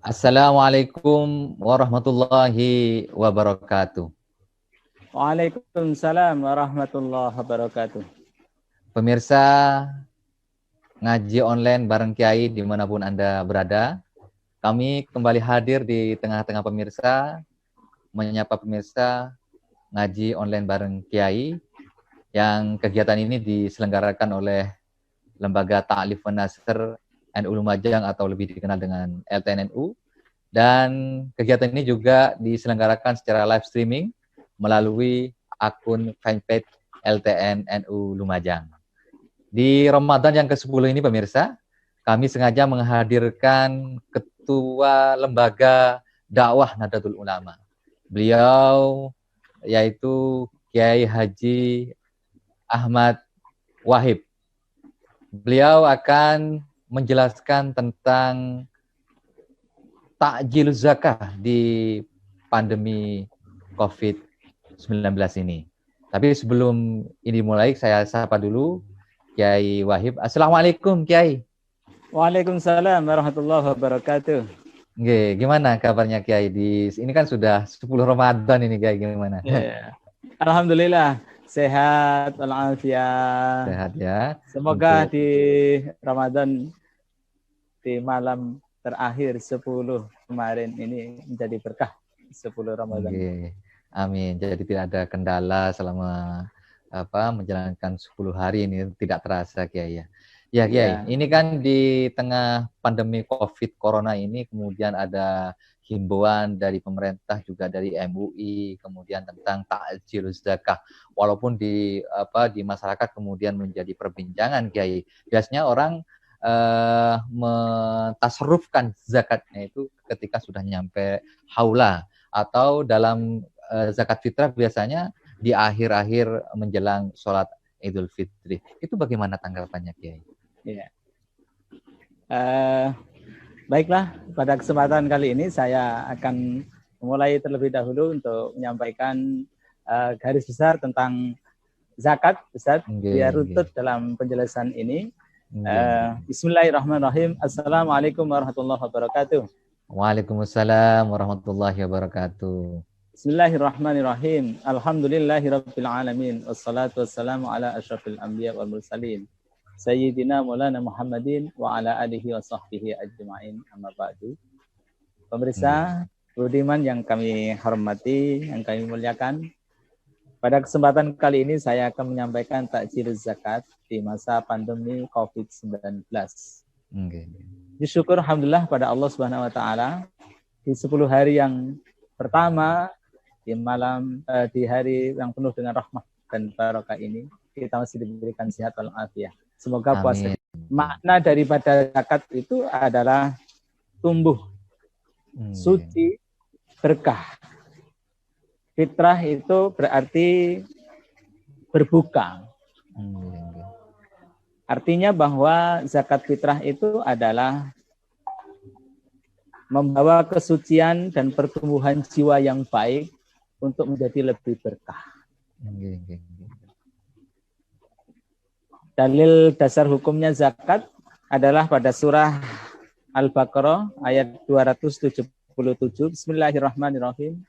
Assalamualaikum warahmatullahi wabarakatuh. Waalaikumsalam warahmatullahi wabarakatuh. Pemirsa ngaji online bareng Kiai dimanapun Anda berada, kami kembali hadir di tengah-tengah pemirsa, menyapa pemirsa ngaji online bareng Kiai, yang kegiatan ini diselenggarakan oleh Lembaga Ta'lif wan Nasr NU Lumajang atau lebih dikenal dengan LTNNU, dan kegiatan ini juga diselenggarakan secara live streaming melalui akun fanpage LTNNU Lumajang. Di Ramadan yang ke-10 ini pemirsa, kami sengaja menghadirkan Ketua Lembaga Dakwah Nahdlatul Ulama. Beliau yaitu Kiai Haji Ahmad Wahib. Beliau akan menjelaskan tentang takjil zakah di pandemi COVID-19 ini. Tapi sebelum ini mulai, saya sapa dulu Kiai Wahib. Assalamualaikum Kiai. Waalaikumsalam warahmatullahi wabarakatuh. Oke, gimana kabarnya Kiai? Ini kan sudah 10 Ramadan ini Kiai, gimana? Yeah. Alhamdulillah sehat walafiat. Sehat ya. Semoga di Ramadan di malam terakhir 10 kemarin ini menjadi berkah 10 Ramadan. Oke. Amin. Jadi tidak ada kendala selama menjalankan 10 hari ini, tidak terasa Kiai ya. Ya Kiai, ini kan di tengah pandemi COVID Corona ini kemudian ada himbauan dari pemerintah juga dari MUI kemudian tentang takjil zakah. Walaupun di masyarakat kemudian menjadi perbincangan Kiai. Biasanya orang mentasarrufkan zakatnya itu ketika sudah nyampe haula, atau dalam zakat fitrah biasanya di akhir-akhir menjelang sholat Idul Fitri. Itu bagaimana tanggapannya Kiai? Ya. Baiklah, pada kesempatan kali ini saya akan memulai terlebih dahulu untuk menyampaikan garis besar tentang zakat, Ustaz, biar runtut dalam penjelasan ini. Bismillahirrahmanirrahim. Assalamualaikum warahmatullahi wabarakatuh. Waalaikumsalam warahmatullahi wabarakatuh. Bismillahirrahmanirrahim. Alhamdulillahirabbil alamin. Wassalatu wassalamu ala asyrafil anbiya wal mursalin. Sayyidina Maulana Muhammadin wa ala alihi wa sahbihi ajma'in, amma ba'du. Pemirsa budiman yang kami hormati, yang kami muliakan, pada kesempatan kali ini saya akan menyampaikan takjil zakat di masa pandemi COVID-19. Disyukur alhamdulillah pada Allah Subhanahu wa taala, di 10 hari yang pertama di hari yang penuh dengan rahmat dan barakah ini kita masih diberikan sehat walafiat. Semoga puasa. Makna daripada zakat itu adalah tumbuh, suci, berkah. Fitrah itu berarti berbuka. Artinya bahwa zakat fitrah itu adalah membawa kesucian dan pertumbuhan jiwa yang baik untuk menjadi lebih berkah. Dalil dasar hukumnya zakat adalah pada surah Al-Baqarah ayat 277. Bismillahirrahmanirrahim.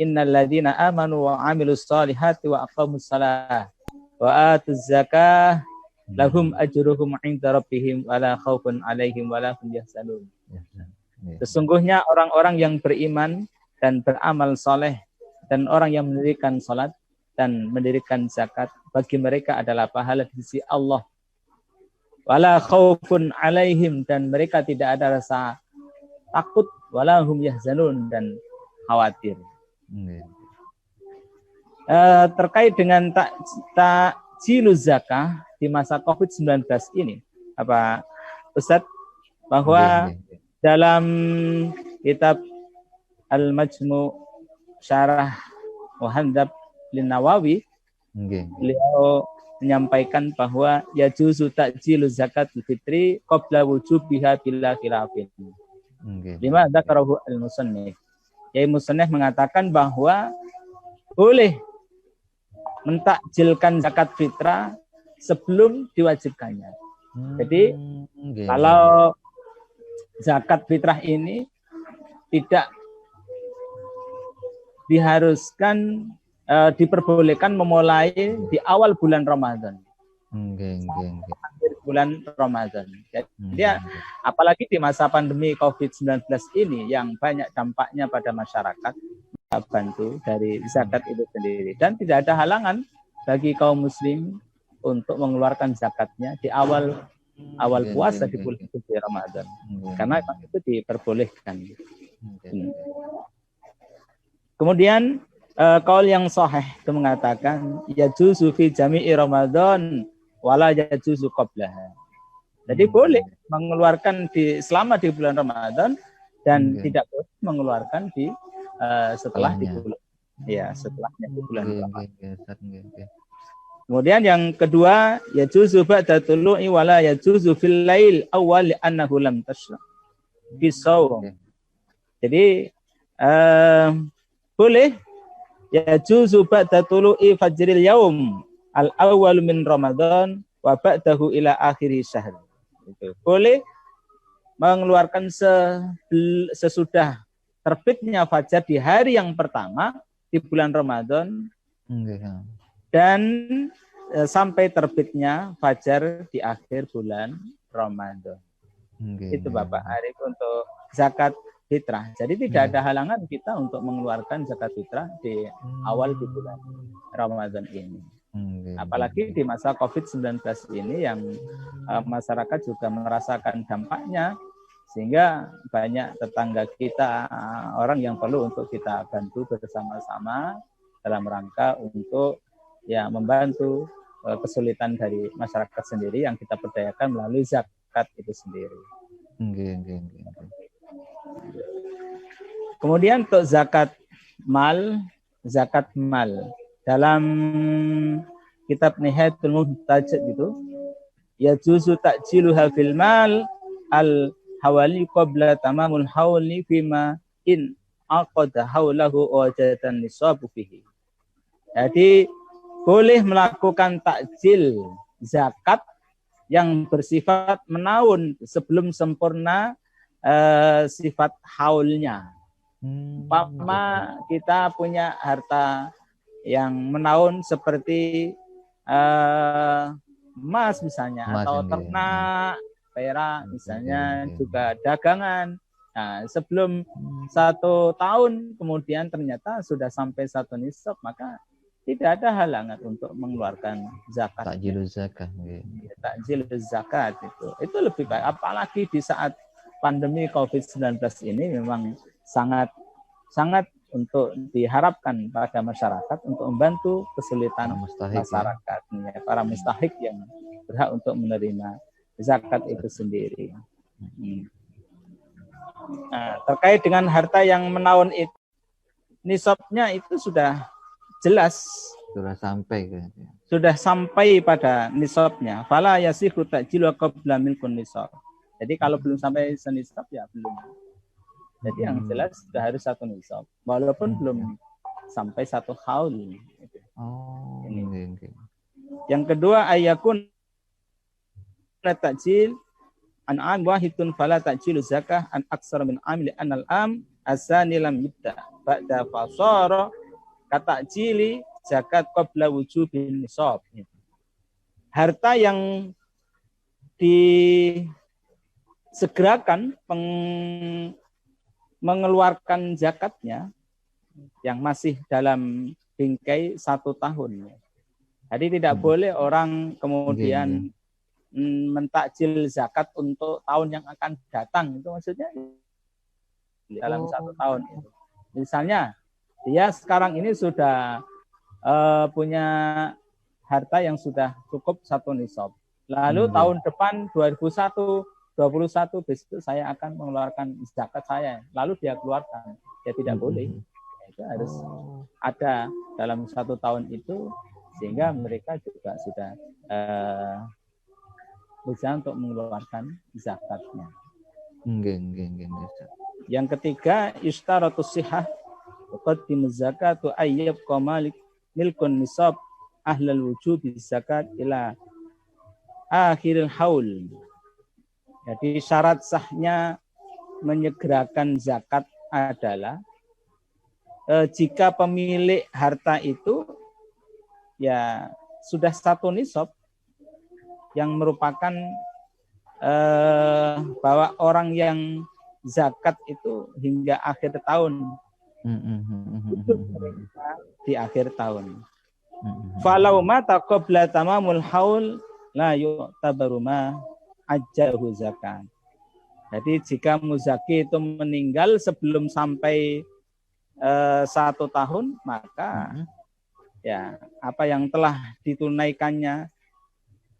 Innal ladzina amanu wa 'amilus solihati wa aqamus shalah wa atuz zakah lahum ajruhum 'inda rabbihim wala khaufun 'alaihim wala hum yahzanun. Sesungguhnya orang-orang yang beriman dan beramal soleh dan orang yang mendirikan salat dan mendirikan zakat, bagi mereka adalah pahala di sisi Allah. Wala khaufun 'alaihim, dan mereka tidak ada rasa takut, wala hum yahzanun, dan khawatir. Terkait dengan takjil zakah di masa COVID-19 ini, apa Ustaz, bahwa dalam kitab Al-Majmu' Syarah Muhadzab Lin-Nawawi, beliau menyampaikan bahwa yajuzu takjilu zakatul fitri qabla wujubiha bila khilafin. Lima dzakarahu al-musannif. Yai musannif mengatakan bahwa boleh mentakjilkan zakat fitrah sebelum diwajibkannya. Jadi kalau zakat fitrah ini tidak diharuskan diperbolehkan memulai di awal bulan Ramadan. Akhir bulan Ramadan. Jadi apalagi di masa pandemi COVID-19 ini yang banyak dampaknya pada masyarakat, bantu dari zakat itu sendiri. Dan tidak ada halangan bagi kaum muslim untuk mengeluarkan zakatnya di awal puasa di bulan suci Ramadan. Karena itu diperbolehkan. Kemudian qaul yang sahih itu mengatakan yajuzu fi jami'i Ramadan wala yajuzu qablaha. Jadi boleh mengeluarkan selama di bulan Ramadan dan tidak boleh mengeluarkan di setelah di bulan setelahnya di bulan Ramadan. Kemudian yang kedua yajuzu ba'da tulu'i wala yajuzu fil lail awwal annahu lam tashra fi shaum. Jadi boleh yajuzu ba'da tulu'i fajril yaum al-awwal min Ramadan wa ba'dahu ila akhiri syahr. Boleh mengeluarkan sesudah terbitnya fajar di hari yang pertama di bulan Ramadan dan sampai terbitnya fajar di akhir bulan Ramadan. Itu Bapak Arif untuk zakat fitrah. Jadi tidak ada halangan kita untuk mengeluarkan zakat fitrah di awal di bulan Ramadan ini. Apalagi di masa COVID-19 ini yang masyarakat juga merasakan dampaknya, sehingga banyak tetangga kita, orang yang perlu untuk kita bantu bersama-sama dalam rangka untuk membantu kesulitan dari masyarakat sendiri yang kita berdayakan melalui zakat itu sendiri. Kemudian untuk zakat mal dalam kitab Nihayatul Muhtaj itu yajuzu ta'jiluha fil mal al hawali qabla tamamul hawli fima in aqada hawlahu wajatan nisabu fihi. Jadi boleh melakukan takjil zakat yang bersifat menahun sebelum sempurna sifat haulnya. Umpama kita punya harta yang menahun seperti emas misalnya, atau ternak, perak misalnya, juga dagangan. Nah, sebelum 1 tahun kemudian ternyata sudah sampai 1 nisab, maka tidak ada halangan untuk mengeluarkan zakat. Takjiluz zakat itu lebih baik. Apalagi di saat pandemi COVID-19 ini memang sangat untuk diharapkan pada masyarakat untuk membantu kesulitan masyarakat, para mustahik yang berhak untuk menerima zakat itu sendiri. Nah, terkait dengan harta yang menahun itu, nisabnya itu sudah jelas, sudah sampai pada nisabnya. Fala yasihu ta'jilu qabla milkun nisab. Jadi kalau belum sampai senisab ya belum. Jadi yang jelas sudah harus 1 nisab, walaupun belum sampai 1 haul. Ini. Yang kedua ayakun ta'jil an am wahidun fala ta'jilu zakah an aksara min amil anal am asani lam yubda ba'da fasara kata'jili zakat qabla wujubin nisab. Harta yang disegerakan mengeluarkan zakatnya yang masih dalam bingkai 1 tahun. Jadi tidak boleh orang kemudian mentakjil zakat untuk tahun yang akan datang. Itu maksudnya dalam 1 tahun itu. Misalnya dia sekarang ini sudah punya harta yang sudah cukup 1 nisab. Lalu tahun depan 2021 besok saya akan mengeluarkan zakat saya. Lalu dia keluarkan. Ya tidak boleh. Itu harus ada dalam 1 tahun itu, sehingga mereka juga sudah bisa untuk mengeluarkan zakatnya. Yang ketiga, ishtaratus sihah uqaddimu zakatu ayyab qamalik milkun nisab ahlal wujubi zakat ila akhiril haul. Jadi syarat sahnya menyegerakan zakat adalah jika pemilik harta itu ya sudah satu nisab, yang merupakan bahwa orang yang zakat itu hingga akhir tahun, di akhir tahun. Falau mata qabla tamamul haul la yu'tabaru ma ajjahu zakat. Jadi jika muzaki itu meninggal sebelum sampai 1 tahun, maka ya apa yang telah ditunaikannya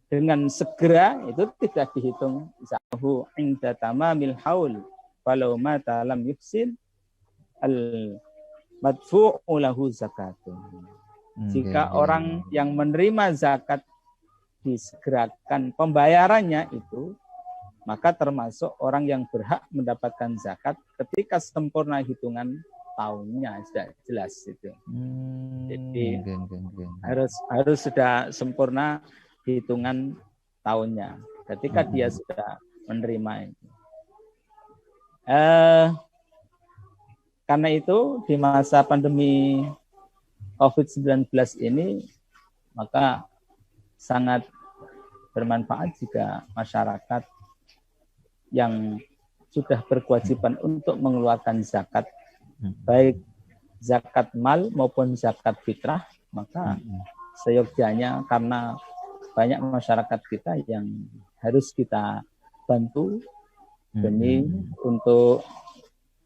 dengan segera itu tidak dihitung zahu inda tamamil haul. Falau mata lam yufsil al madfu'u lahu zakatun. Jika orang yang menerima zakat disegerakan pembayarannya itu, maka termasuk orang yang berhak mendapatkan zakat ketika sempurna hitungan tahunnya, sudah jelas itu. Jadi harus sudah sempurna hitungan tahunnya ketika dia sudah menerima itu. Karena itu di masa pandemi COVID-19 ini maka sangat bermanfaat jika masyarakat yang sudah berkewajiban untuk mengeluarkan zakat, baik zakat mal maupun zakat fitrah, maka seyogyanya, karena banyak masyarakat kita yang harus kita bantu demi untuk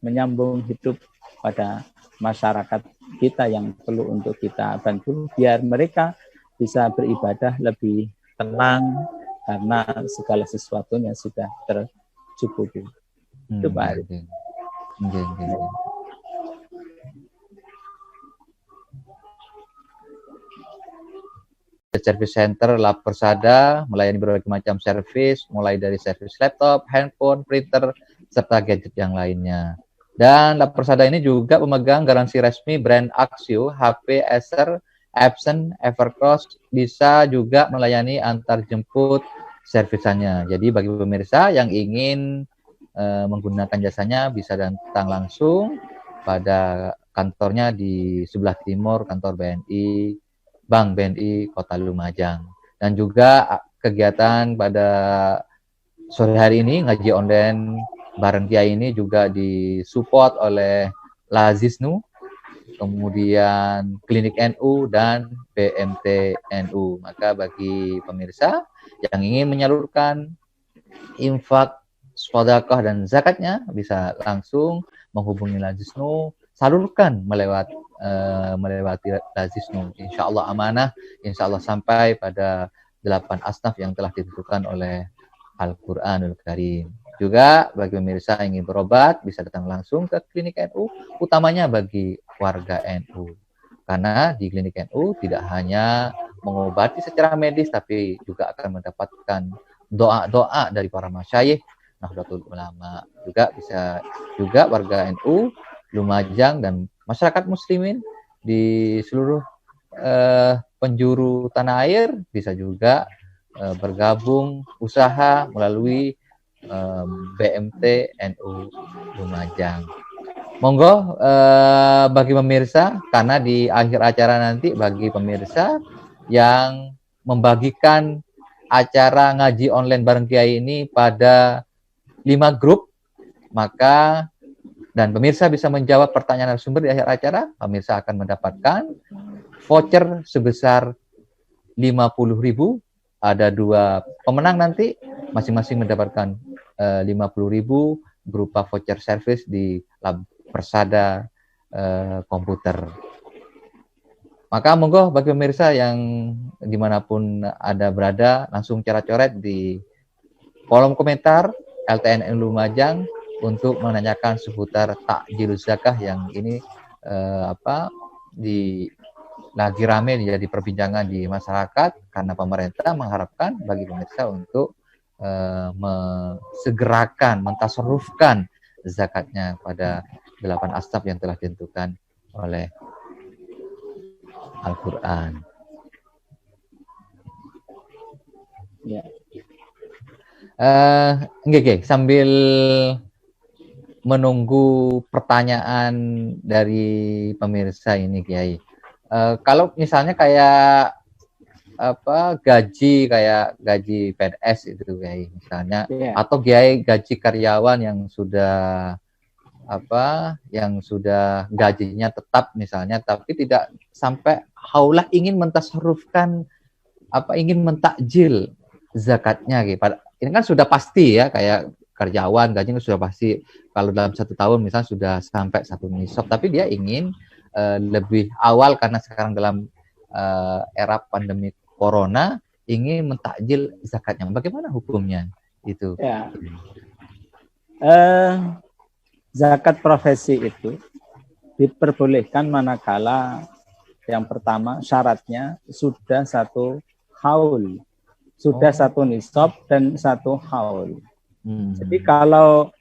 menyambung hidup pada masyarakat kita yang perlu untuk kita bantu, biar mereka bisa beribadah lebih tenang karena segala sesuatunya sudah tercukupi. Itu Pak Arif. Service center Lab Persada melayani berbagai macam servis, mulai dari servis laptop, handphone, printer, serta gadget yang lainnya. Dan Lab Persada ini juga pemegang garansi resmi brand Axio, HP, Acer, Epson, Evercross, bisa juga melayani antar jemput servisannya. Jadi bagi pemirsa yang ingin menggunakan jasanya bisa datang langsung pada kantornya di sebelah timur kantor BNI, Bank BNI Kota Lumajang. Dan juga kegiatan pada sore hari ini ngaji online bareng Kiai ini juga disupport oleh Lazisnu, kemudian Klinik NU dan BMT NU. Maka bagi pemirsa yang ingin menyalurkan infak, sedekah dan zakatnya bisa langsung menghubungi Lazisnu, salurkan melewati Lazisnu. Insya Allah amanah, insya Allah sampai pada 8 asnaf yang telah ditentukan oleh Al-Quranul Karim. Juga bagi pemirsa yang ingin berobat bisa datang langsung ke Klinik NU, utamanya bagi warga NU. Karena di Klinik NU tidak hanya mengobati secara medis, tapi juga akan mendapatkan doa-doa dari para masyayikh, Nahdlatul Ulama. Juga bisa juga warga NU, Lumajang dan masyarakat muslimin di seluruh penjuru tanah air bisa juga bergabung usaha melalui BMT NU Lumajang. Monggo bagi pemirsa, karena di akhir acara nanti bagi pemirsa yang membagikan acara ngaji online bareng Kiai ini pada 5 grup, maka dan pemirsa bisa menjawab pertanyaan narasumber di akhir acara, pemirsa akan mendapatkan voucher sebesar 50.000. Ada 2 pemenang nanti, masing-masing mendapatkan 50.000 berupa voucher service di Lab Persada komputer. Maka monggo bagi pemirsa yang dimanapun ada berada, langsung coret di kolom komentar LTN Lumajang untuk menanyakan seputar takjilus zakah yang ini lagi rame jadi perbincangan di masyarakat, karena pemerintah mengharapkan bagi pemirsa untuk segerakan, mentasarrufkan zakatnya pada 8 asnaf yang telah ditentukan oleh Al-Quran. Ya. Sambil menunggu pertanyaan dari pemirsa ini, Kiai. Kalau misalnya kayak gaji PNS itu, Kiai, misalnya, atau Kiai gaji karyawan yang sudah gajinya tetap misalnya, tapi tidak sampai haulah ingin mentasarrufkan ingin mentakjil zakatnya, gitu. Ini kan sudah pasti ya, kayak karyawan gajinya sudah pasti kalau dalam 1 tahun misalnya sudah sampai 1 nisab, tapi dia ingin lebih awal karena sekarang dalam era pandemi corona ingin mentakjil zakatnya. Bagaimana hukumnya itu? Ya. Zakat profesi itu diperbolehkan manakala yang pertama syaratnya sudah 1 haul, sudah 1 nisab dan 1 haul. Jadi kalau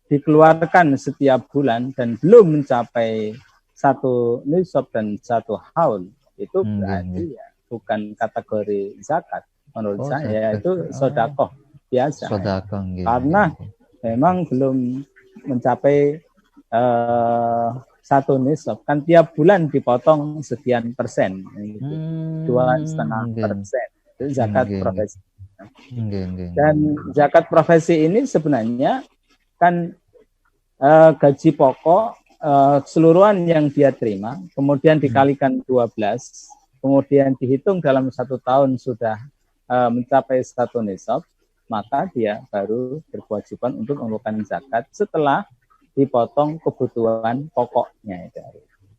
dikeluarkan setiap bulan dan belum mencapai 1 nisab dan 1 haul, itu berarti ya bukan kategori zakat. Menurut saya itu sedekah biasa. Sedekah, karena memang belum mencapai 1 nisab, kan tiap bulan dipotong sekian persen, 2,5%. Itu zakat profesi. Dan zakat profesi ini sebenarnya kan gaji pokok keseluruhan yang dia terima, kemudian dikalikan 12, kemudian dihitung dalam 1 tahun sudah mencapai 1 nisab, maka dia baru berkewajiban untuk mengeluarkan zakat setelah dipotong kebutuhan pokoknya itu.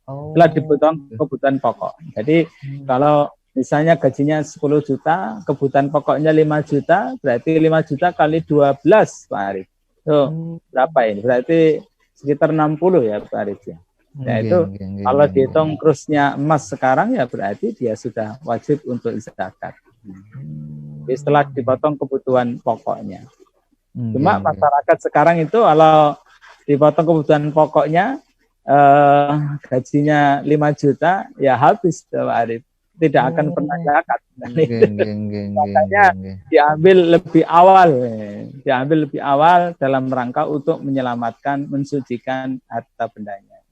Setelah dipotong kebutuhan pokok. Jadi kalau misalnya gajinya 10 juta, kebutuhan pokoknya 5 juta, berarti 5 juta kali 12, Pak Arif. So, berapa ini? Berarti sekitar 60 ya, Pak Arif. Ya itu kalau dihitung kursnya emas sekarang ya berarti dia sudah wajib untuk zakat. Setelah dipotong kebutuhan pokoknya. Cuma masyarakat sekarang itu kalau dipotong kebutuhan pokoknya gajinya 5 juta ya habis, Pak Arif. Tidak akan pernah zakat. Makanya diambil lebih awal dalam rangka untuk menyelamatkan, mensucikan harta bendanya.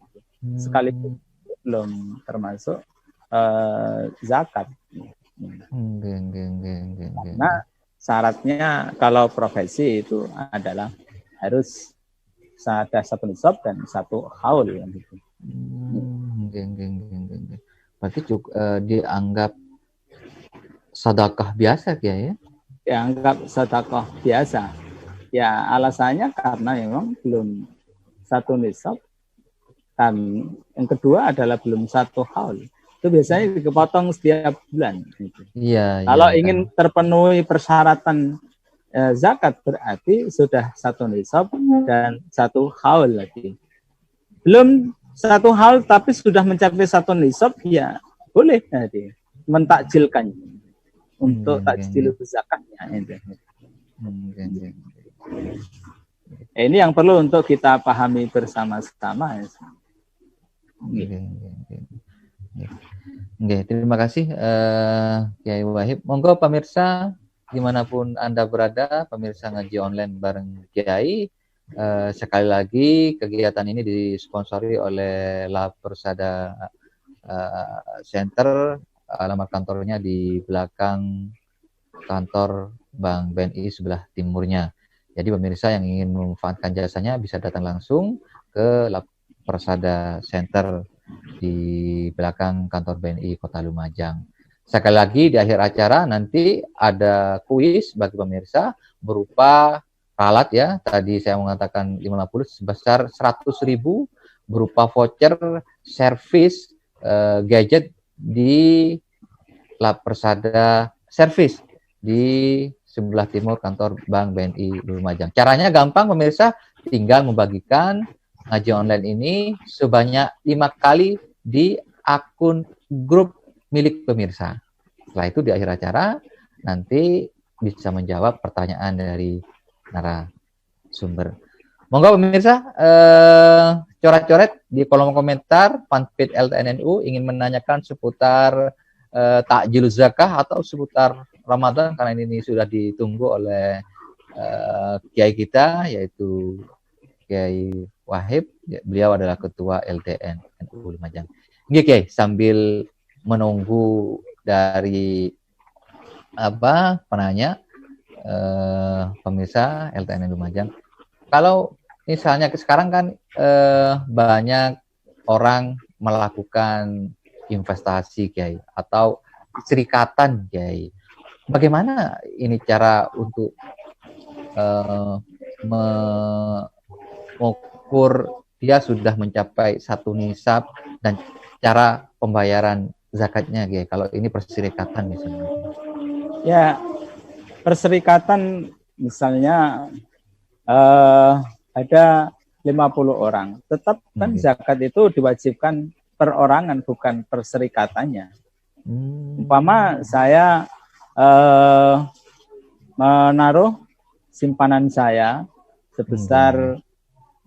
Sekalipun belum termasuk zakat. Nah, syaratnya kalau profesi itu adalah harus ada 1 nisab dan 1 haul gitu. Berarti juga dianggap sedekah biasa ya? Dianggap sedekah biasa. Ya alasannya karena memang belum 1 nisab, dan yang kedua adalah belum 1 haul. Itu biasanya dipotong setiap bulan. Gitu. Iya. Kalau ingin terpenuhi persyaratan zakat berarti sudah 1 nisab dan 1 haul lagi. Belum 1 haul tapi sudah mencapai 1 nisab, ya boleh tadi mentakjilkan untuk takjil zakatnya. Ini yang perlu untuk kita pahami bersama-sama. Terima kasih Kiai Wahib. Monggo pemirsa dimanapun Anda berada, pemirsa ngaji online bareng Kiai. Sekali lagi kegiatan ini disponsori oleh La Persada Center, alamat kantornya di belakang kantor Bank BNI sebelah timurnya. Jadi pemirsa yang ingin memanfaatkan jasanya bisa datang langsung ke La Persada Center di belakang kantor BNI Kota Lumajang. Sekali lagi di akhir acara nanti ada kuis bagi pemirsa berupa alat ya, tadi saya mengatakan 50 sebesar 100.000 berupa voucher servis gadget di La Persada Service di sebelah timur kantor Bank BNI Lumajang. Caranya gampang pemirsa, tinggal membagikan ngaji online ini sebanyak 5 kali di akun grup milik pemirsa. Setelah itu di akhir acara nanti bisa menjawab pertanyaan dari narasumber. Monggo pemirsa, coret-coret di kolom komentar fanpage LTNNU ingin menanyakan seputar takjil zakah atau seputar Ramadan, karena ini sudah ditunggu oleh kiai kita yaitu Kiai Wahib, beliau adalah ketua LTN NU Lumajang. Nggih Kiai, sambil menunggu dari penanya pemirsa LTN Lumajang. Kalau misalnya sekarang kan banyak orang melakukan investasi Kiai atau serikatan Kiai. Bagaimana ini cara untuk mengukur dia sudah mencapai satu nisab dan cara pembayaran zakatnya Kiai? Kalau ini perserikatan misalnya. Ya, perserikatan misalnya ada 50 orang, tetap kan zakat itu diwajibkan perorangan, bukan perserikatannya. Umpama saya menaruh simpanan saya sebesar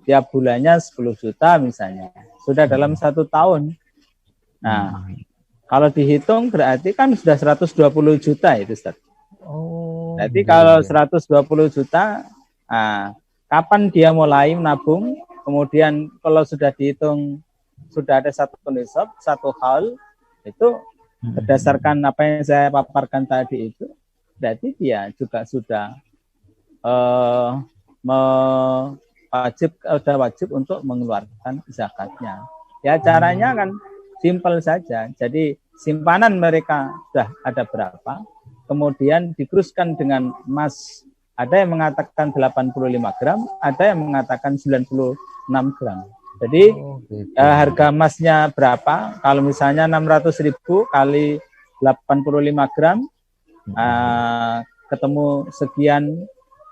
tiap bulannya 10 juta misalnya, sudah dalam 1 tahun. Nah, kalau dihitung berarti kan sudah 120 juta itu, Ustaz. Jadi kalau 120 juta, kapan dia mulai menabung? Kemudian kalau sudah dihitung, sudah ada satu nisab, satu haul, itu berdasarkan apa yang saya paparkan tadi itu, berarti dia juga sudah wajib untuk mengeluarkan zakatnya. Ya caranya kan simpel saja. Jadi simpanan mereka sudah ada berapa, kemudian dikuruskan dengan emas. Ada yang mengatakan 85 gram, ada yang mengatakan 96 gram. Jadi harga emasnya berapa? Kalau misalnya 600.000 kali 85 gram, ketemu sekian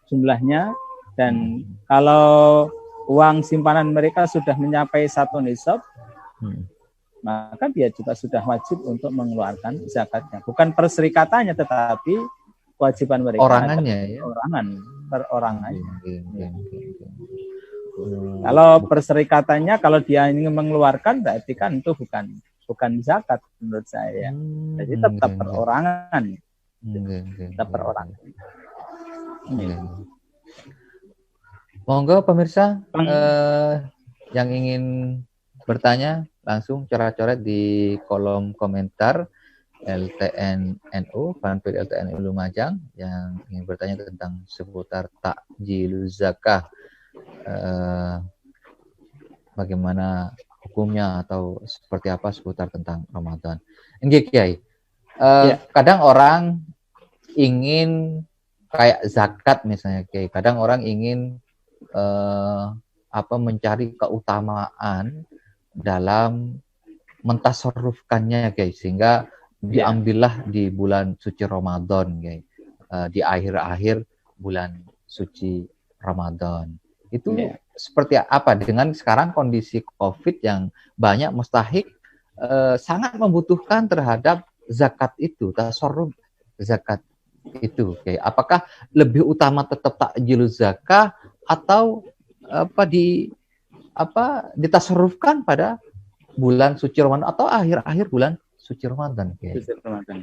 jumlahnya. Dan kalau uang simpanan mereka sudah mencapai satu nisab, maka dia juga sudah wajib untuk mengeluarkan zakatnya. Bukan perserikatannya, tetapi kewajiban mereka. Orangannya, ya? Perorangannya. Kalau perserikatannya, kalau dia ingin mengeluarkan, berarti kan itu bukan zakat menurut saya. Jadi tetap perorangan. Tetap perorangan. Monggo pemirsa yang ingin bertanya langsung coret-coret di kolom komentar LTN NU, fanpage LTN NU Lumajang yang ingin bertanya tentang seputar takjiluz zakah, bagaimana hukumnya atau seperti apa seputar tentang Ramadan. Nggih Kiai, kadang orang ingin kayak zakat misalnya Kiai, kadang orang ingin mencari keutamaan dalam mentasarrufkannya Kiai, sehingga diambillah di bulan suci Ramadan Kiai, di akhir-akhir bulan suci Ramadan. Itu seperti apa dengan sekarang kondisi Covid yang banyak mustahik sangat membutuhkan terhadap zakat itu, tasarruf zakat itu Kiai. Apakah lebih utama tetap takjiluz zakah atau ditasarrufkan pada bulan suci Ramadan atau akhir-akhir bulan suci Ramadan? Suci Ramadan.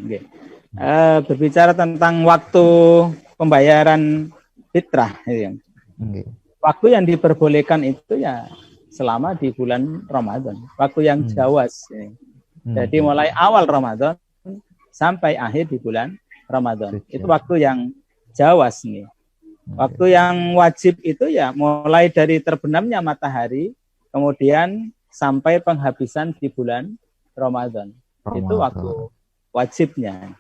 Berbicara tentang waktu pembayaran fitrah, waktu yang diperbolehkan itu ya selama di bulan Ramadan, waktu yang jawas. Jadi mulai awal Ramadan sampai akhir di bulan Ramadan, itu waktu yang jawas nih. Waktu yang wajib itu ya mulai dari terbenamnya matahari, kemudian sampai penghabisan di bulan Ramadan. Itu waktu wajibnya.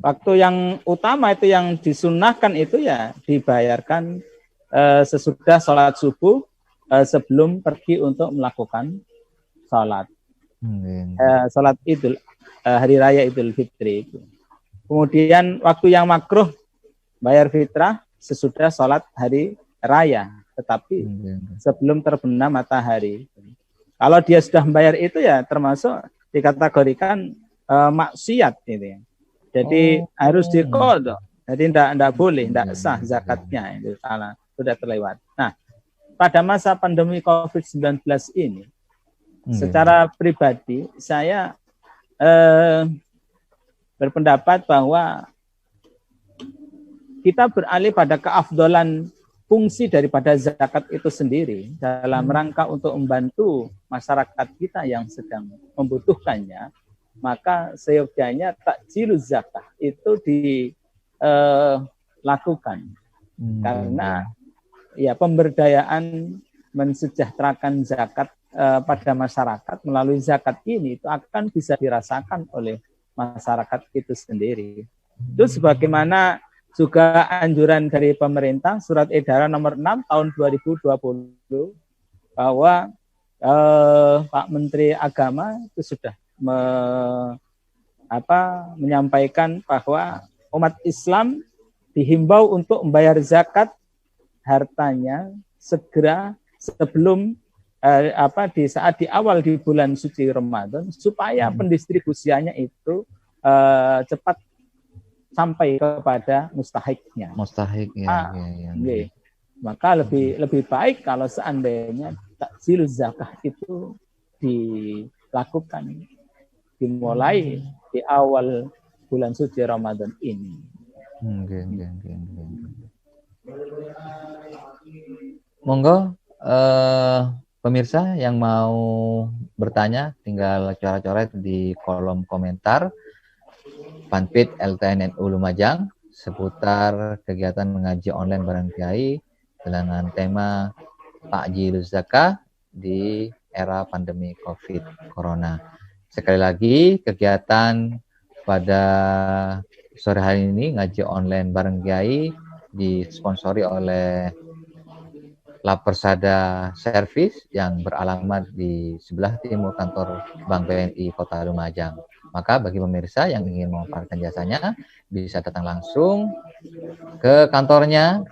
Waktu yang utama itu yang disunnahkan itu ya dibayarkan sesudah sholat subuh, sebelum pergi untuk melakukan sholat. Sholat Idul hari raya Idul Fitri itu. Kemudian waktu yang makruh bayar fitrah sesudah sholat hari raya, tetapi sebelum terbenam matahari. Kalau dia sudah membayar itu ya termasuk dikategorikan maksiat ini. Jadi harus diqadha. Jadi tidak boleh, tidak sah zakatnya itu karena sudah terlewat. Nah, pada masa pandemi COVID-19 ini, secara pribadi saya berpendapat bahwa kita beralih pada keafdolan fungsi daripada zakat itu sendiri dalam rangka untuk membantu masyarakat kita yang sedang membutuhkannya, maka seyogyanya takjiluz zakah itu dilakukan. Karena ya pemberdayaan mensejahterakan zakat pada masyarakat melalui zakat ini itu akan bisa dirasakan oleh masyarakat itu sendiri. Itu sebagaimana juga anjuran dari pemerintah surat edaran nomor 6 tahun 2020 bahwa Pak Menteri Agama itu sudah menyampaikan bahwa umat Islam dihimbau untuk membayar zakat hartanya segera sebelum di saat di awal di bulan suci Ramadan supaya pendistribusiannya itu cepat sampai kepada mustahiknya. Mustahik ya. Maka lebih baik kalau seandainya takjiluz zakah itu dilakukan dimulai di awal bulan suci Ramadan ini. Monggo pemirsa yang mau bertanya tinggal coret-coret di kolom komentar fanpage LTN NU Lumajang seputar kegiatan mengaji online bareng Kiai dengan tema Takjiluz Zakah di era pandemi COVID Corona. Sekali lagi kegiatan pada sore hari ini ngaji online bareng Kiai disponsori oleh Lapersada Service yang beralamat di sebelah timur kantor Bank BNI Kota Lumajang. Maka bagi pemirsa yang ingin memanfaatkan jasanya bisa datang langsung ke kantornya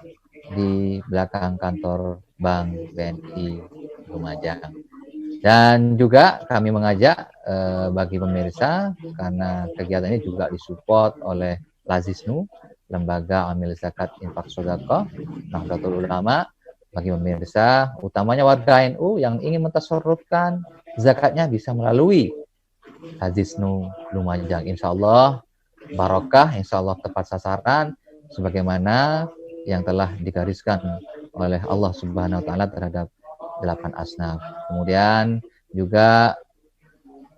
di belakang kantor Bank BNI Lumajang. Dan juga kami mengajak bagi pemirsa karena kegiatan ini juga disupport oleh Lazisnu, Lembaga Amil Zakat Infak Sodaqah, Nahdlatul Ulama. Bagi pemirsa, utamanya warga NU yang ingin mentasarrufkan zakatnya bisa melalui Lazisnu Lumajang. Insya Allah barokah, insya Allah tepat sasaran, sebagaimana yang telah digariskan oleh Allah Subhanahu Wa Taala terhadap 8 asnaf. Kemudian juga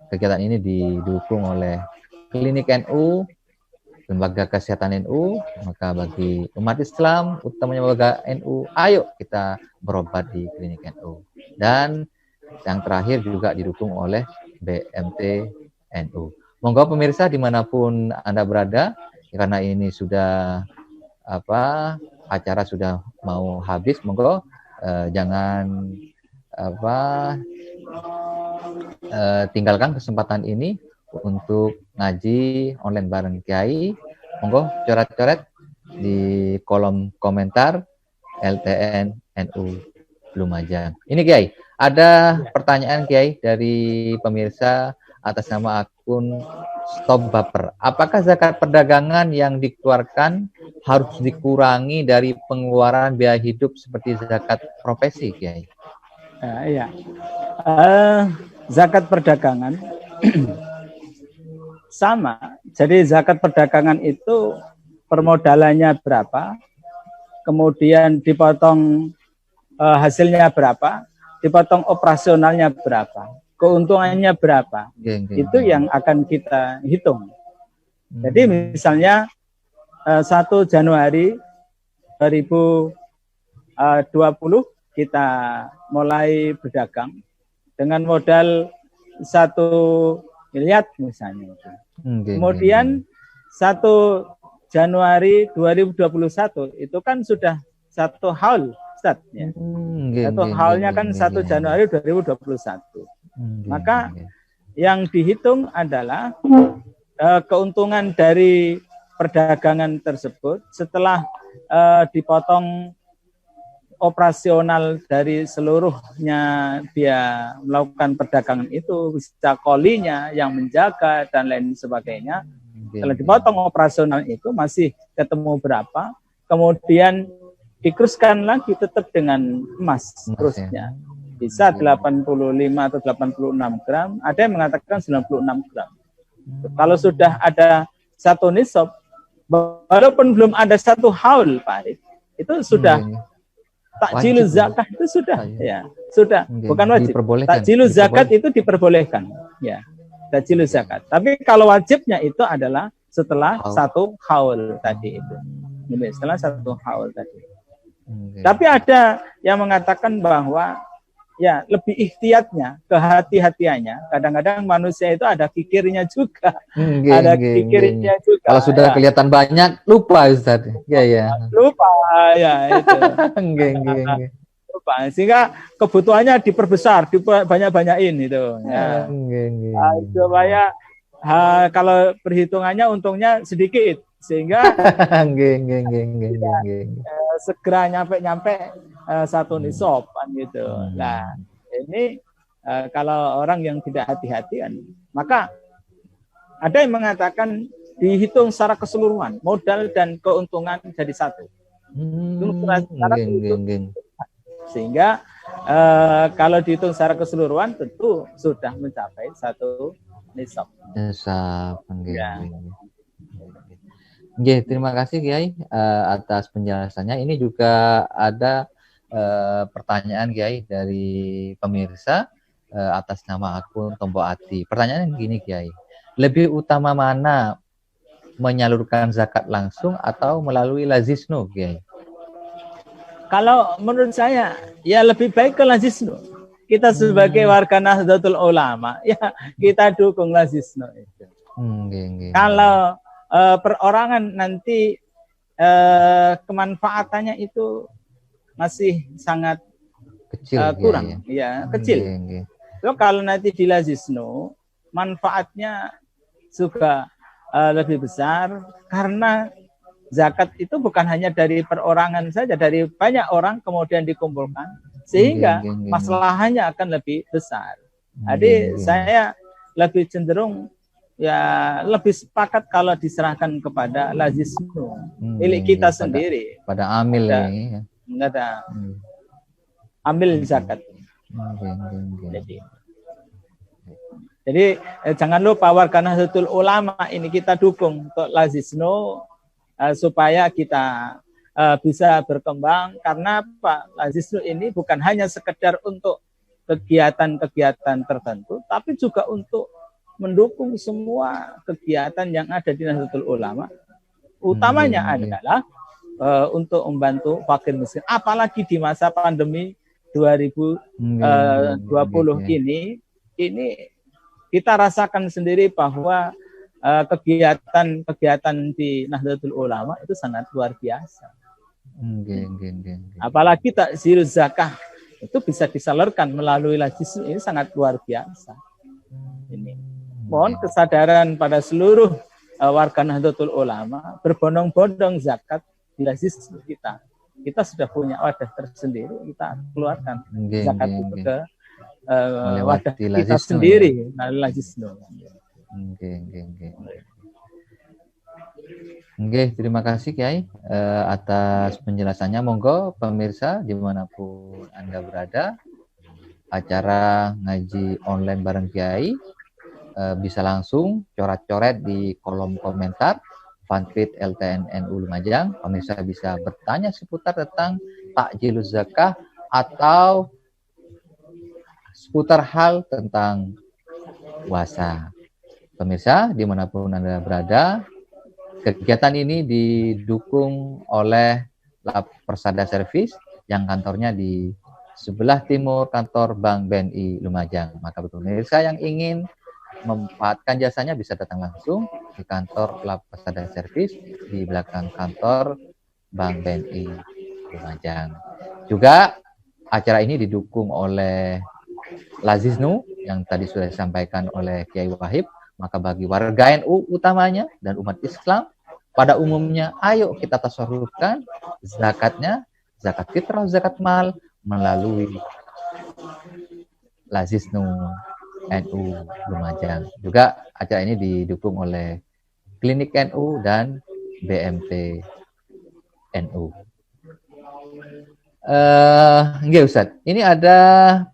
kegiatan ini didukung oleh Klinik NU, Lembaga Kesehatan NU. Maka bagi umat Islam, utamanya warga NU, ayo kita berobat di Klinik NU. Dan yang terakhir juga didukung oleh BMT NU. Monggo pemirsa dimanapun Anda berada, karena ini sudah acara sudah mau habis, monggo jangan tinggalkan kesempatan ini untuk ngaji online bareng Kiai. Monggo coret-coret di kolom komentar LTN NU Lumajang. Ini Kiai, ada pertanyaan Kiai dari pemirsa atas nama akun Stop Baper. Apakah zakat perdagangan yang dikeluarkan harus dikurangi dari pengeluaran biaya hidup seperti zakat profesi, Kiai? Iya. Zakat perdagangan sama. Jadi zakat perdagangan itu permodalannya berapa, kemudian dipotong hasilnya berapa, dipotong operasionalnya berapa, keuntungannya berapa. Itu yang akan kita hitung. Jadi misalnya 1 Januari 2020 kita mulai berdagang dengan modal 1 miliar misalnya. Kemudian 1 Januari 2021 itu kan sudah 1 haul, Ustaz, ya. 1 haulnya kan 1 Januari 2021. Maka yang dihitung adalah keuntungan dari perdagangan tersebut setelah dipotong operasional dari seluruhnya dia melakukan perdagangan itu, bisa kolinya yang menjaga dan lain sebagainya. Setelah dipotong operasional itu masih ketemu berapa, kemudian dikuruskan lagi tetap dengan emas terusnya. Bisa 85 atau 86 gram, ada yang mengatakan 96 gram. Kalau sudah ada 1 nisab, walaupun belum ada 1 haul, Pak Arif, itu sudah Takjiluz zakat itu sudah, ya, sudah, bukan wajib. Takjiluz zakat itu diperbolehkan, ya, takjiluz zakat. Tapi kalau wajibnya itu adalah setelah satu haul tadi itu, setelah satu haul tadi. Tapi ada yang mengatakan bahwa ya lebih ikhtiatnya, kehati-hatiannya. Kadang-kadang manusia itu ada kikirnya juga. Ada kikirnya juga. Kalau sudah kelihatan banyak, lupa Ustaz. Ya. Lupa, ya itu. Lupa. Sehingga kebutuhannya diperbesar, dibanyak-banyakin itu. Ya. Supaya kalau perhitungannya untungnya sedikit. Sehingga segera nyampe satu nisab gitu. Nah, ini kalau orang yang tidak hati-hatian, maka ada yang mengatakan dihitung secara keseluruhan, modal dan keuntungan jadi satu. Sehingga kalau dihitung secara keseluruhan tentu sudah mencapai satu nisab. Terima kasih Kiai atas penjelasannya. Ini juga ada pertanyaan Kiai dari pemirsa atas nama akun Tombo Ati. Pertanyaannya begini Kiai, lebih utama mana menyalurkan zakat langsung atau melalui lazisnu Kiai? Kalau menurut saya ya lebih baik ke lazisnu. Kita sebagai warga Nahdlatul Ulama ya kita dukung lazisnu itu. Kalau perorangan nanti kemanfaatannya itu masih sangat kecil, kurang, kecil. So, kalau nanti di lazisnu, manfaatnya juga lebih besar karena zakat itu bukan hanya dari perorangan saja, dari banyak orang kemudian dikumpulkan, sehingga masalahnya akan lebih besar. Jadi saya lebih cenderung ya lebih sepakat kalau diserahkan kepada lazisnu milik kita sendiri, pada amil ini enggak ada ambil zakat. Jadi jangan lupa warga Nahdlatul Ulama ini kita dukung untuk lazisnu supaya kita bisa berkembang, karena apa? Lazisnu ini bukan hanya sekedar untuk kegiatan-kegiatan tertentu, tapi juga untuk mendukung semua kegiatan yang ada di Nahdlatul Ulama. Utamanya adalah untuk membantu fakir miskin. Apalagi di masa pandemi 2020 ini kita rasakan sendiri bahwa kegiatan di Nahdlatul Ulama itu sangat luar biasa. Apalagi takjiluz zakah itu bisa disalurkan melalui lazisnu, ini sangat luar biasa. Ini. Mohon kesadaran pada seluruh warga Nahdlatul Ulama berbondong-bondong zakat di lazisnu kita. Kita sudah punya wadah tersendiri, kita keluarkan zakat itu ke wadah kita sendiri, lazisnu. Terima kasih Kiai atas penjelasannya. Monggo pemirsa dimanapun Anda berada, acara ngaji online bareng Kiai bisa langsung coret-coret di kolom komentar fanpage LTNNU Lumajang. Pemirsa bisa bertanya seputar tentang takjiluz zakah atau seputar hal tentang puasa. Pemirsa dimanapun Anda berada, kegiatan ini didukung oleh Lab Persada Service yang kantornya di sebelah timur kantor Bank BNI Lumajang. Maka pemirsa yang ingin memanfaatkan jasanya bisa datang langsung di kantor Lab Persada Service di belakang kantor Bank BNI Lumajang. Juga acara ini didukung oleh lazisnu yang tadi sudah disampaikan oleh Kiai Wahib. Maka bagi warga NU utamanya dan umat Islam pada umumnya, ayo kita tasarrufkan zakatnya, zakat fitrah, zakat mal melalui lazisnu NU Lumajang. Juga acara ini didukung oleh Klinik NU dan BMT NU. Nggih Ustaz, ini ada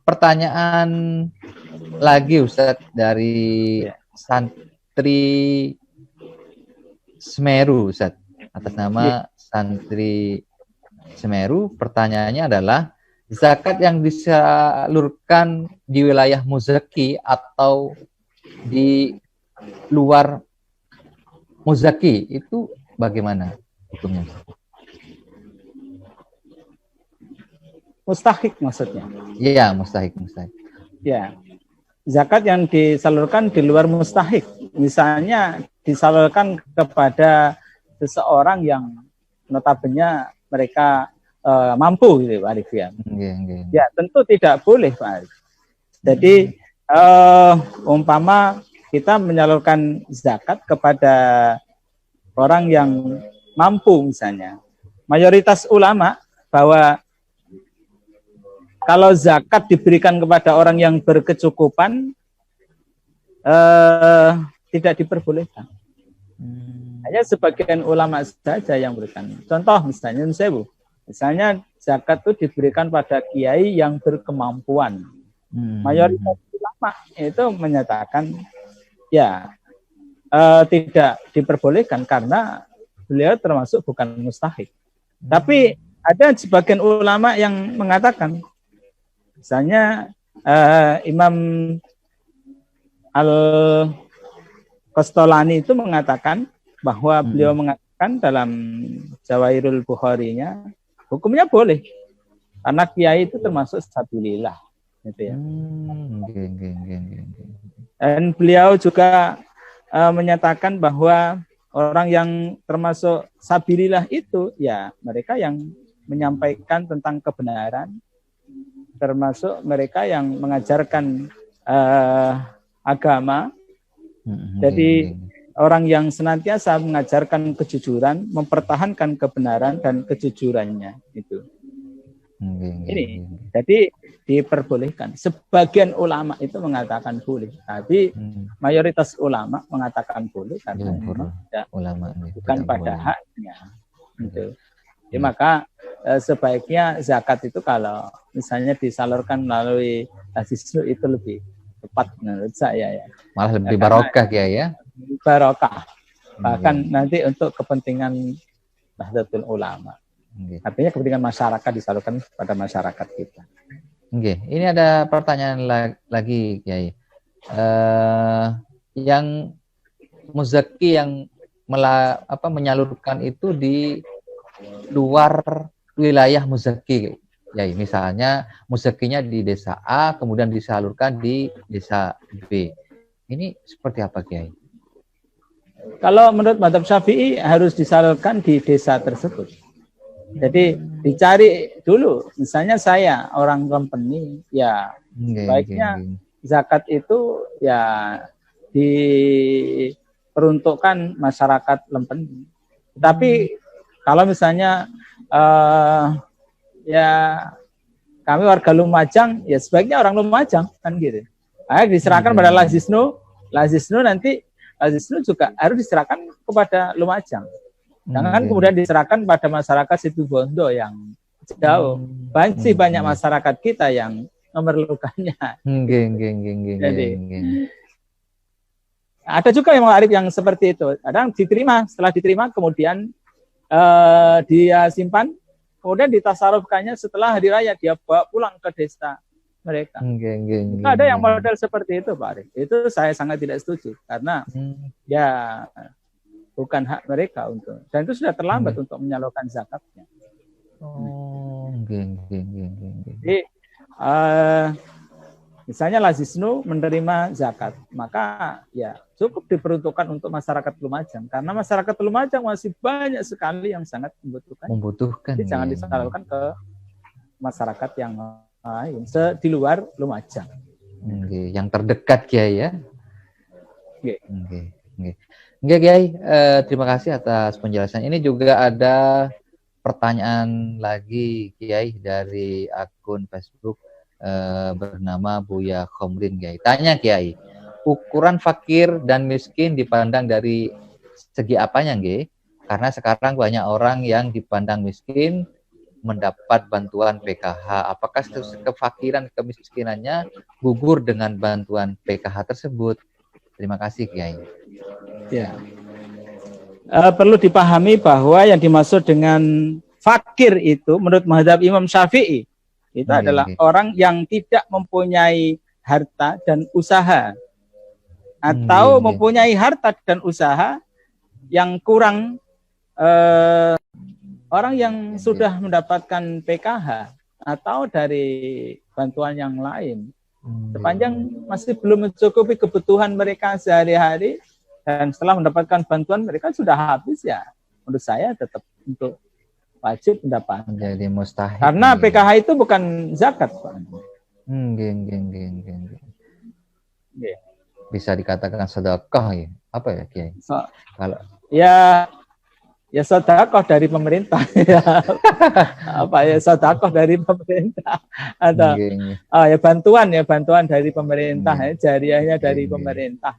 pertanyaan lagi Ustaz dari santri Semeru Ustaz, atas nama santri Semeru. Pertanyaannya adalah, zakat yang disalurkan di wilayah muzaki atau di luar muzaki itu bagaimana hukumnya? Mustahik maksudnya. Iya, mustahik. Ya. Zakat yang disalurkan di luar mustahik. Misalnya disalurkan kepada seseorang yang notabene mereka mampu gitu Pak Arif ya. Ya, tentu tidak boleh Pak Arif. Jadi umpama kita menyalurkan zakat kepada orang yang mampu misalnya. Mayoritas ulama bahwa kalau zakat diberikan kepada orang yang berkecukupan, tidak diperbolehkan. Hanya sebagian ulama saja yang berikan. Contoh misalnya zakat itu diberikan pada kiai yang berkemampuan. Mayoritas ulama itu menyatakan ya tidak diperbolehkan karena beliau termasuk bukan mustahik. Tapi ada sebagian ulama yang mengatakan, misalnya Imam Al-Qastolani itu mengatakan bahwa beliau mengatakan dalam Jawahirul Bukhari-nya, hukumnya boleh karena kiai itu termasuk sabilillah, gitu ya. Dan beliau juga menyatakan bahwa orang yang termasuk sabilillah itu ya mereka yang menyampaikan tentang kebenaran, termasuk mereka yang mengajarkan agama. Jadi orang yang senantiasa mengajarkan kejujuran, mempertahankan kebenaran dan kejujurannya itu. Ini jadi diperbolehkan. Sebagian ulama itu mengatakan boleh, tapi mayoritas ulama mengatakan boleh karena ulama bukan pada haknya. Gitu. Jadi maka sebaiknya zakat itu kalau misalnya disalurkan melalui Aziznu itu lebih tepat menurut saya ya. Malah lebih barokah ya. Barokah. Bahkan nanti untuk kepentingan Nahdlatul Ulama. Artinya kepentingan masyarakat disalurkan pada masyarakat kita. Ini ada pertanyaan lagi Kiai. Yang muzaki yang menyalurkan itu di luar wilayah muzaki, ya misalnya muzakinya di desa A kemudian disalurkan di desa B, ini seperti apa Kiai? Kalau menurut mazhab Syafi'i harus disalurkan di desa tersebut. Jadi dicari dulu, misalnya saya orang Lempeni, ya baiknya zakat itu ya diperuntukkan masyarakat Lempeni. Tapi kalau misalnya ya kami warga Lumajang, ya sebaiknya orang Lumajang kan gitu. Diserahkan pada Lazisnu nanti Lazisnu juga harus diserahkan kepada Lumajang. Jangan kemudian diserahkan pada masyarakat Situbondo yang jauh. Banyak masyarakat kita yang memerlukannya. Jadi ada juga yang Arif yang seperti itu. Kadang diterima, setelah diterima kemudian dia simpan, kemudian ditasarufkannya setelah hari raya dia bawa pulang ke desa mereka. Ada yang model seperti itu Pak Arif. Itu saya sangat tidak setuju karena ya bukan hak mereka untuk, dan itu sudah terlambat untuk menyalurkan zakatnya. Jadi misalnya Lazisnu menerima zakat, maka ya cukup diperuntukkan untuk masyarakat Lumajang karena masyarakat Lumajang masih banyak sekali yang sangat membutuhkan. Jadi jangan disalurkan ke masyarakat yang lain di luar Lumajang. Yang terdekat ya. Kiai, terima kasih atas penjelasan. Ini juga ada pertanyaan lagi Kiai dari akun Facebook bernama Buya Khomrin Kiai. Tanya Kiai, ukuran fakir dan miskin dipandang dari segi apanya Kiai? Karena sekarang banyak orang yang dipandang miskin mendapat bantuan PKH. Apakah kefakiran kemiskinannya gugur dengan bantuan PKH tersebut? Terima kasih Kiai. Ya. Perlu dipahami bahwa yang dimaksud dengan fakir itu menurut mazhab Imam Syafi'i itu adalah orang yang tidak mempunyai harta dan usaha, atau mempunyai harta dan usaha yang kurang, orang yang sudah mendapatkan PKH atau dari bantuan yang lain, sepanjang masih belum mencukupi kebutuhan mereka sehari-hari dan setelah mendapatkan bantuan mereka sudah habis, ya menurut saya tetap untuk wajib mendapatkan. Jadi mustahil. Karena PKH itu bukan zakat, Pak. Bisa dikatakan sedekah ya? Apa ya, Kiai? Kalau ya sedekah dari pemerintah ya. Apa ya, sedekah dari pemerintah atau ya bantuan dari pemerintah, jariahnya dari pemerintah,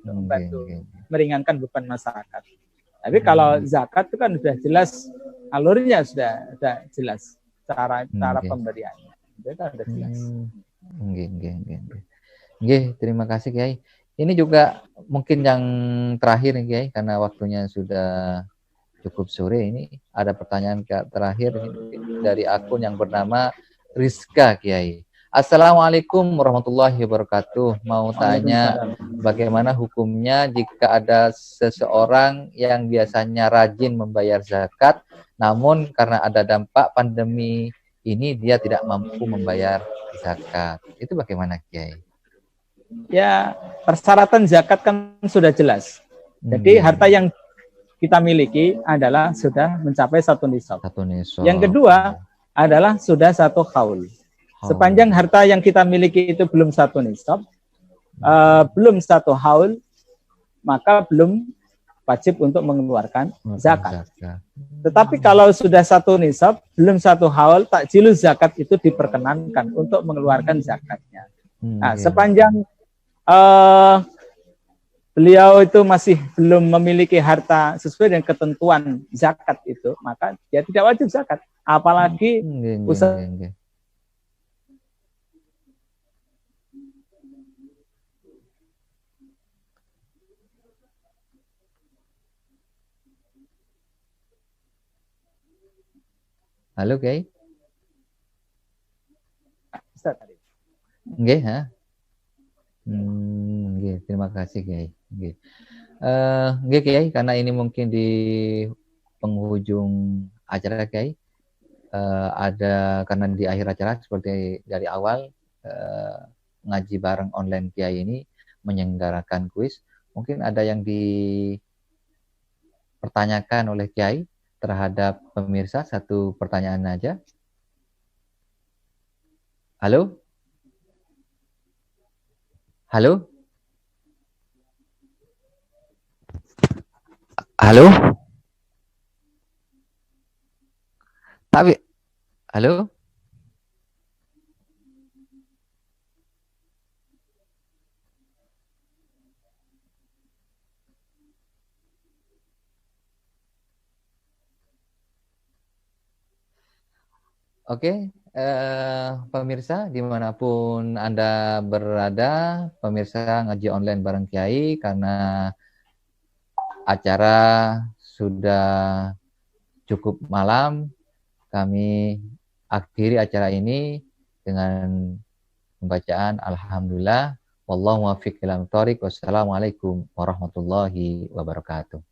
membantu meringankan beban masyarakat. Tapi kalau zakat itu kan sudah jelas alurnya, sudah jelas cara pemberiannya. Itu kan sudah jelas. Terima kasih, Kiai. Ini juga mungkin yang terakhir nih, Kiai, karena waktunya sudah cukup sore. Ini ada pertanyaan terakhir dari akun yang bernama Rizka, Kiai. Assalamualaikum warahmatullahi wabarakatuh. Mau tanya bagaimana hukumnya jika ada seseorang yang biasanya rajin membayar zakat, namun karena ada dampak pandemi ini dia tidak mampu membayar zakat. Itu bagaimana, Kiai? Ya, persyaratan zakat kan sudah jelas. Jadi harta yang kita miliki adalah sudah mencapai satu nisab. Yang kedua adalah sudah satu haul. Sepanjang harta yang kita miliki itu belum satu nisab, belum satu haul, maka belum wajib untuk mengeluarkan zakat. Tetapi kalau sudah satu nisab, belum satu haul, takjilu zakat itu diperkenankan untuk mengeluarkan zakatnya. Nah, sepanjang beliau itu masih belum memiliki harta sesuai dengan ketentuan zakat itu, maka dia tidak wajib zakat. Apalagi usaha. Halo, Kiai. Terima kasih, Kiai. Kiai, karena ini mungkin di penghujung acara, Kiai, karena di akhir acara seperti dari awal ngaji bareng online Kiai ini menyelenggarakan kuis, mungkin ada yang dipertanyakan oleh Kiai terhadap pemirsa. Satu pertanyaan aja. Halo? Halo? Halo? Tapi, halo? Oke, pemirsa dimanapun Anda berada, pemirsa ngaji online bareng Kiai, karena acara sudah cukup malam, kami akhiri acara ini dengan pembacaan Alhamdulillah, wallahu muwaffiq ila thoriq, wassalamualaikum warahmatullahi wabarakatuh.